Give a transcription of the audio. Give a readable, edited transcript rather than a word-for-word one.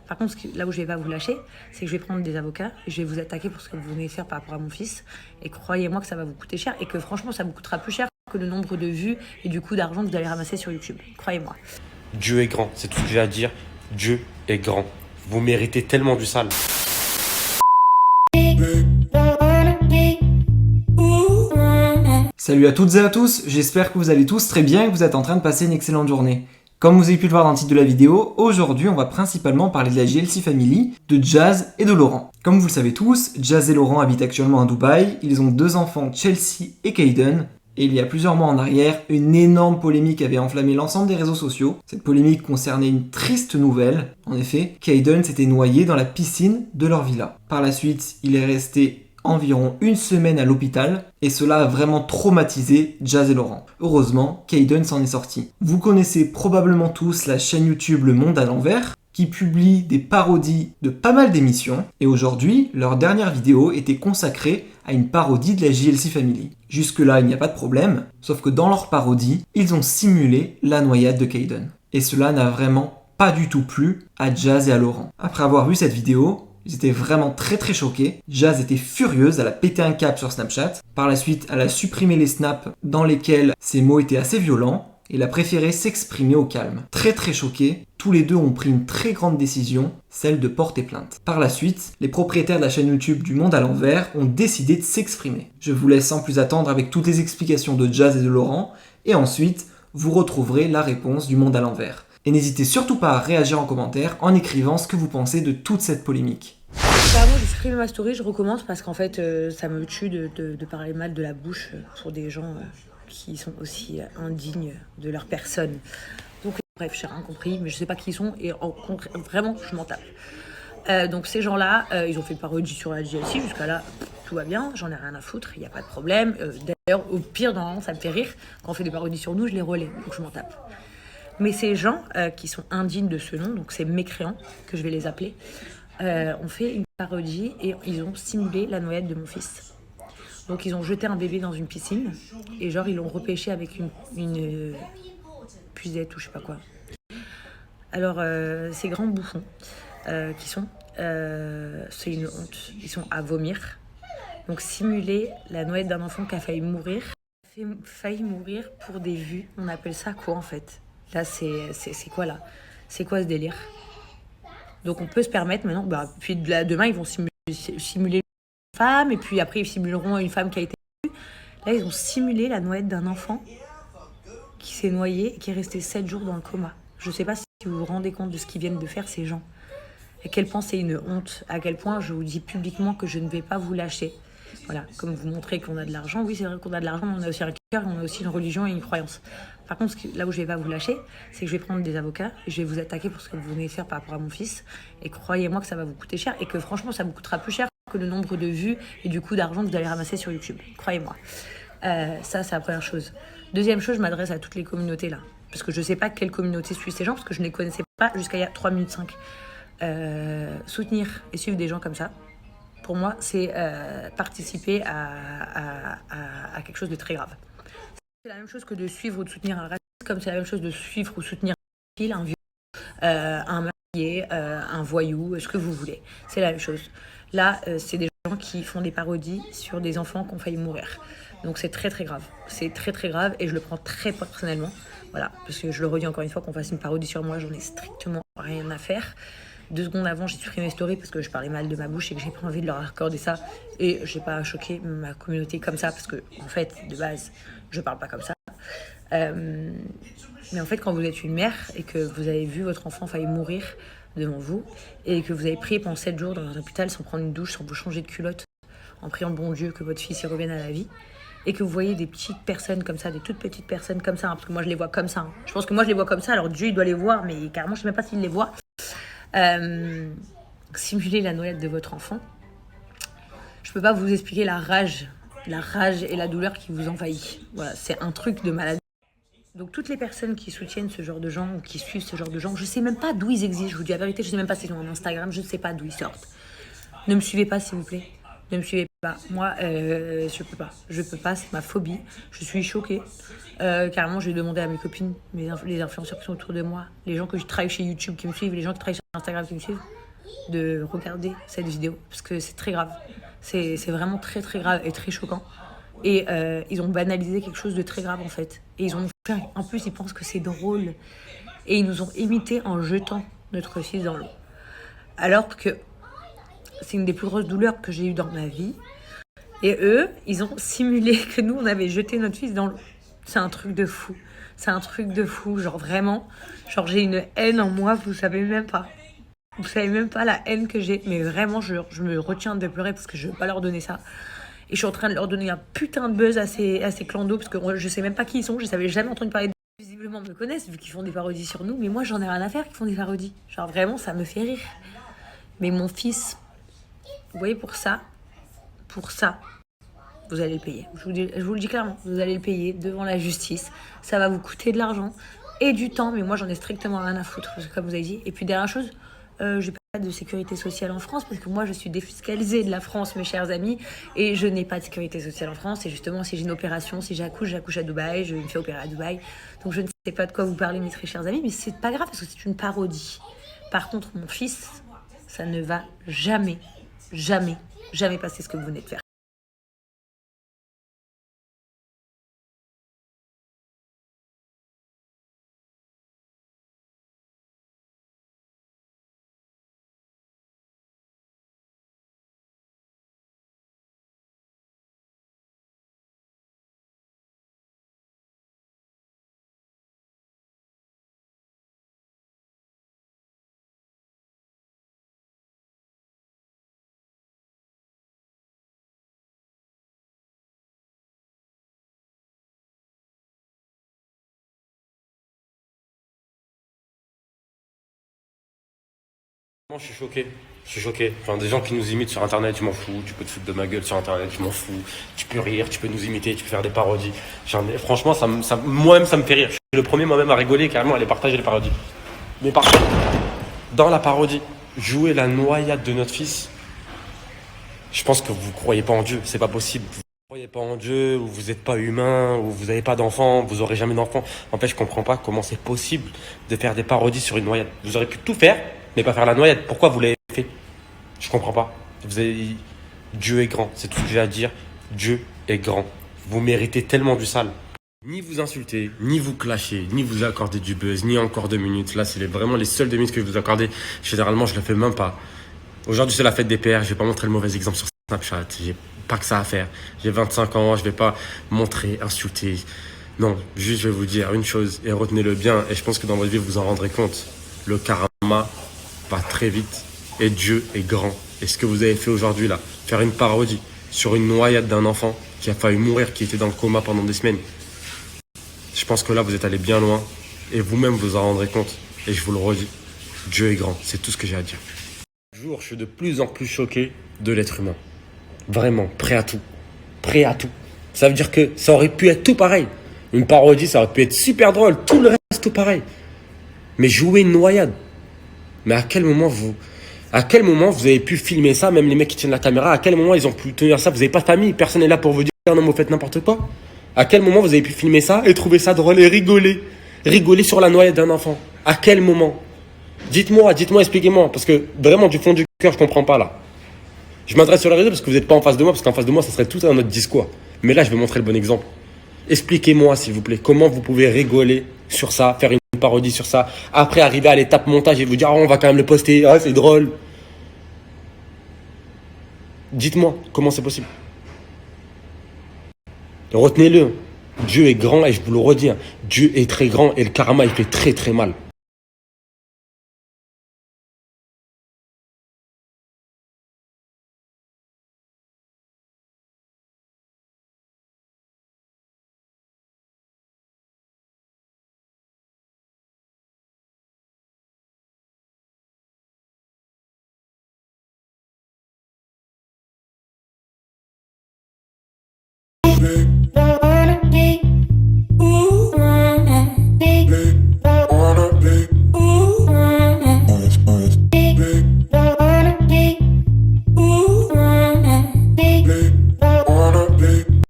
Par contre, là où je vais pas vous lâcher, c'est que je vais prendre des avocats et je vais vous attaquer pour ce que vous venez faire par rapport à mon fils. Et croyez-moi que ça va vous coûter cher et que franchement, ça vous coûtera plus cher que le nombre de vues et du coup d'argent que vous allez ramasser sur YouTube. Croyez-moi. Dieu est grand, c'est tout ce que j'ai à dire. Dieu est grand. Vous méritez tellement du sale. Salut à toutes et à tous, j'espère que vous allez tous très bien et que vous êtes en train de passer une excellente journée. Comme vous avez pu le voir dans le titre de la vidéo, aujourd'hui on va principalement parler de la JLC Family, de Jazz et de Laurent. Comme vous le savez tous, Jazz et Laurent habitent actuellement à Dubaï, ils ont 2 enfants, Chelsea et Kaiden. Et il y a plusieurs mois en arrière, une énorme polémique avait enflammé l'ensemble des réseaux sociaux. Cette polémique concernait une triste nouvelle. En effet, Kaiden s'était noyé dans la piscine de leur villa. Par la suite, il est resté environ une semaine à l'hôpital et cela a vraiment traumatisé Jazz et Laurent. Heureusement, Kaiden s'en est sorti. Vous connaissez probablement tous la chaîne YouTube Le Monde à l'envers qui publie des parodies de pas mal d'émissions et aujourd'hui, leur dernière vidéo était consacrée à une parodie de la JLC Family. Jusque-là, il n'y a pas de problème, sauf que dans leur parodie, ils ont simulé la noyade de Kaiden. Et cela n'a vraiment pas du tout plu à Jazz et à Laurent. Après avoir vu cette vidéo, ils étaient vraiment très choqués. Jazz était furieuse, elle a pété un câble sur Snapchat. Par la suite, elle a supprimé les snaps dans lesquels ses mots étaient assez violents. Et elle a préféré s'exprimer au calme. Très choqués, tous les deux ont pris une très grande décision, celle de porter plainte. Par la suite, les propriétaires de la chaîne YouTube du Monde à l'envers ont décidé de s'exprimer. Je vous laisse sans plus attendre avec toutes les explications de Jazz et de Laurent. Et ensuite, vous retrouverez la réponse du Monde à l'envers. Et n'hésitez surtout pas à réagir en commentaire en écrivant ce que vous pensez de toute cette polémique. Carrément, j'ai supprimé ma story, je recommence parce qu'en fait, ça me tue de parler mal de la bouche pour des gens qui sont aussi indignes de leur personne. Donc, bref, j'ai rien compris, mais je sais pas qui ils sont et vraiment, je m'en tape. Donc, ces gens-là, ils ont fait une parodie sur la JLC, jusqu'à là, tout va bien, j'en ai rien à foutre, il n'y a pas de problème. D'ailleurs, au pire, normalement, ça me fait rire. Quand on fait des parodies sur nous, je les relais, donc je m'en tape. Mais ces gens qui sont indignes de ce nom, donc ces mécréants, que je vais les appeler, ont fait une parodie et ils ont simulé la noyade de mon fils. Donc ils ont jeté un bébé dans une piscine et genre ils l'ont repêché avec une puisette ou je sais pas quoi. Alors ces grands bouffons qui sont, c'est une honte, ils sont à vomir. Donc simuler la noyade d'un enfant qui a failli mourir pour des vues, on appelle ça quoi en fait? Là c'est quoi là? C'est quoi ce délire? Donc on peut se permettre maintenant, puis demain ils vont simuler une femme, et puis après ils simuleront une femme qui a été tue. Là ils ont simulé la noyade d'un enfant qui s'est noyé et qui est resté 7 jours dans le coma. Je sais pas si vous vous rendez compte de ce qu'ils viennent de faire ces gens. À quel point c'est une honte, à quel point je vous dis publiquement que je ne vais pas vous lâcher. Voilà, comme vous montrez qu'on a de l'argent, oui c'est vrai qu'on a de l'argent, mais on a aussi un cœur, on a aussi une religion et une croyance. Par contre, là où je vais pas vous lâcher, c'est que je vais prendre des avocats et je vais vous attaquer pour ce que vous venez faire par rapport à mon fils. Et croyez-moi que ça va vous coûter cher et que franchement, ça vous coûtera plus cher que le nombre de vues et du coup d'argent que vous allez ramasser sur YouTube. Croyez-moi. Ça, c'est la première chose. Deuxième chose, je m'adresse à toutes les communautés là. Parce que je sais pas quelle communauté suit ces gens, parce que je ne les connaissais pas jusqu'à il y a 3 minutes 5. Soutenir et suivre des gens comme ça, pour moi, c'est participer à quelque chose de très grave. C'est la même chose que de suivre ou de soutenir un raciste, comme c'est la même chose de suivre ou soutenir un vieux, un marié, un voyou, ce que vous voulez. C'est la même chose. Là, c'est des gens qui font des parodies sur des enfants qui ont failli mourir. Donc c'est très grave. C'est très grave et je le prends très personnellement. Voilà, parce que je le redis encore une fois, qu'on fasse une parodie sur moi, j'en ai strictement rien à faire. 2 secondes avant, j'ai supprimé mes stories parce que je parlais mal de ma bouche et que j'ai pas envie de leur accorder ça. Et j'ai pas choqué ma communauté comme ça parce que, en fait, de base, je parle pas comme ça. Mais en fait, quand vous êtes une mère et que vous avez vu votre enfant failli mourir devant vous et que vous avez prié pendant 7 jours dans un hôpital sans prendre une douche, sans vous changer de culotte, en priant le bon Dieu que votre fils y revienne à la vie, et que vous voyez des petites personnes comme ça, des toutes petites personnes comme ça, parce que moi je les vois comme ça. Hein. Je pense que moi je les vois comme ça, alors Dieu il doit les voir, mais carrément je sais même pas s'il les voit. Simuler la noyade de votre enfant. Je peux pas vous expliquer la rage et la douleur qui vous envahit. Voilà, c'est un truc de malade. Donc toutes les personnes qui soutiennent ce genre de gens ou qui suivent ce genre de gens, je sais même pas d'où ils existent, je vous dis la vérité, je sais même pas s'ils ont un Instagram, je ne sais pas d'où ils sortent. Ne me suivez pas s'il vous plaît. Ne me suivez pas. Moi, je peux pas, c'est ma phobie. Je suis choquée. Carrément, j'ai demandé à mes copines, les influenceurs qui sont autour de moi, les gens que je travaille chez YouTube qui me suivent, les gens qui travaillent sur Instagram qui me suivent de regarder cette vidéo parce que c'est très grave. C'est vraiment très très grave et très choquant. Et ils ont banalisé quelque chose de très grave en fait. Et ils ont fait, en plus ils pensent que c'est drôle. Et ils nous ont imités en jetant notre fils dans l'eau. Alors que c'est une des plus grosses douleurs que j'ai eues dans ma vie. Et eux, ils ont simulé que nous, on avait jeté notre fils dans l'eau. C'est un truc de fou. C'est un truc de fou. Genre vraiment, genre j'ai une haine en moi, vous savez même pas. Vous savez même pas la haine que j'ai. Mais vraiment, je me retiens de pleurer parce que je veux pas leur donner ça. Et je suis en train de leur donner un putain de buzz à ces clandos parce que je sais même pas qui ils sont. Je savais jamais entendu parler d'eux. Visiblement, ils me connaissent vu qu'ils font des parodies sur nous. Mais moi, j'en ai rien à faire qu'ils font des parodies. Genre vraiment, ça me fait rire. Mais mon fils, vous voyez, pour ça, vous allez le payer. Je vous le dis clairement, vous allez le payer devant la justice. Ça va vous coûter de l'argent et du temps, mais moi j'en ai strictement rien à foutre, parce que comme vous avez dit. Et puis dernière chose, j'ai pas de sécurité sociale en France, parce que moi je suis défiscalisée de la France, mes chers amis, et je n'ai pas de sécurité sociale en France. Et justement, si j'ai une opération, si j'accouche à Dubaï, je me fais opérer à Dubaï. Donc je ne sais pas de quoi vous parlez, mes très chers amis, mais c'est pas grave, parce que c'est une parodie. Par contre, mon fils, ça ne va jamais, jamais, jamais passer ce que vous venez de faire. Moi, je suis choqué. Je suis choqué. Enfin, des gens qui nous imitent sur internet, je m'en fous. Tu peux te foutre de ma gueule sur internet, je m'en fous. Tu peux rire, tu peux nous imiter, tu peux faire des parodies. Franchement, moi-même, ça me fait rire. Je suis le premier moi-même à rigoler, carrément, à aller partager les parodies. Mais par contre, dans la parodie, jouer la noyade de notre fils, je pense que vous croyez pas en Dieu. C'est pas possible. Vous croyez pas en Dieu, ou vous n'êtes pas humain, ou vous n'avez pas d'enfant, vous aurez jamais d'enfant. En fait, je comprends pas comment c'est possible de faire des parodies sur une noyade. Vous aurez pu tout faire, mais pas faire la noyade. Pourquoi vous l'avez fait? Je comprends pas. Dieu est grand, c'est tout ce que j'ai à dire. Dieu est grand. Vous méritez tellement du sale. Ni vous insulter, ni vous clasher, ni vous accorder du buzz, ni encore 2 minutes. Là, c'est vraiment les seules 2 minutes que je vous accorde. Généralement, je le fais même pas. Aujourd'hui, c'est la fête des pères. Je vais pas montrer le mauvais exemple sur Snapchat. J'ai pas que ça à faire. J'ai 25 ans. Je vais pas montrer, insulter. Non, juste je vais vous dire une chose et retenez-le bien. Et je pense que dans votre vie, vous vous en rendrez compte. Le karma va très vite et Dieu est grand. Et ce que vous avez fait aujourd'hui là, faire une parodie sur une noyade d'un enfant qui a failli mourir, qui était dans le coma pendant des semaines. Je pense que là, vous êtes allé bien loin et vous-même vous en rendrez compte. Et je vous le redis, Dieu est grand. C'est tout ce que j'ai à dire. Jour, je suis de plus en plus choqué de l'être humain. Vraiment, prêt à tout. Prêt à tout. Ça veut dire que ça aurait pu être tout pareil. Une parodie, ça aurait pu être super drôle. Tout le reste, tout pareil. Mais jouer une noyade. Mais à quel moment vous avez pu filmer ça, même les mecs qui tiennent la caméra, à quel moment ils ont pu tenir ça? Vous n'avez pas de famille, personne n'est là pour vous dire non, vous faites n'importe quoi. À quel moment vous avez pu filmer ça et trouver ça drôle et rigoler sur la noyade d'un enfant? À quel moment? Dites-moi, expliquez-moi, parce que vraiment du fond du cœur, je comprends pas là. Je m'adresse sur la réseau parce que vous n'êtes pas en face de moi, parce qu'en face de moi, ça serait tout un autre discours. Mais là, je vais montrer le bon exemple. Expliquez-moi, s'il vous plaît, comment vous pouvez rigoler sur ça, faire une parodie sur ça, après arriver à l'étape montage et vous dire, oh, on va quand même le poster, ah, c'est drôle. Dites-moi, comment c'est possible? Retenez-le. Dieu est grand et je vous le redis, hein, Dieu est très grand et le karma, il fait très très mal.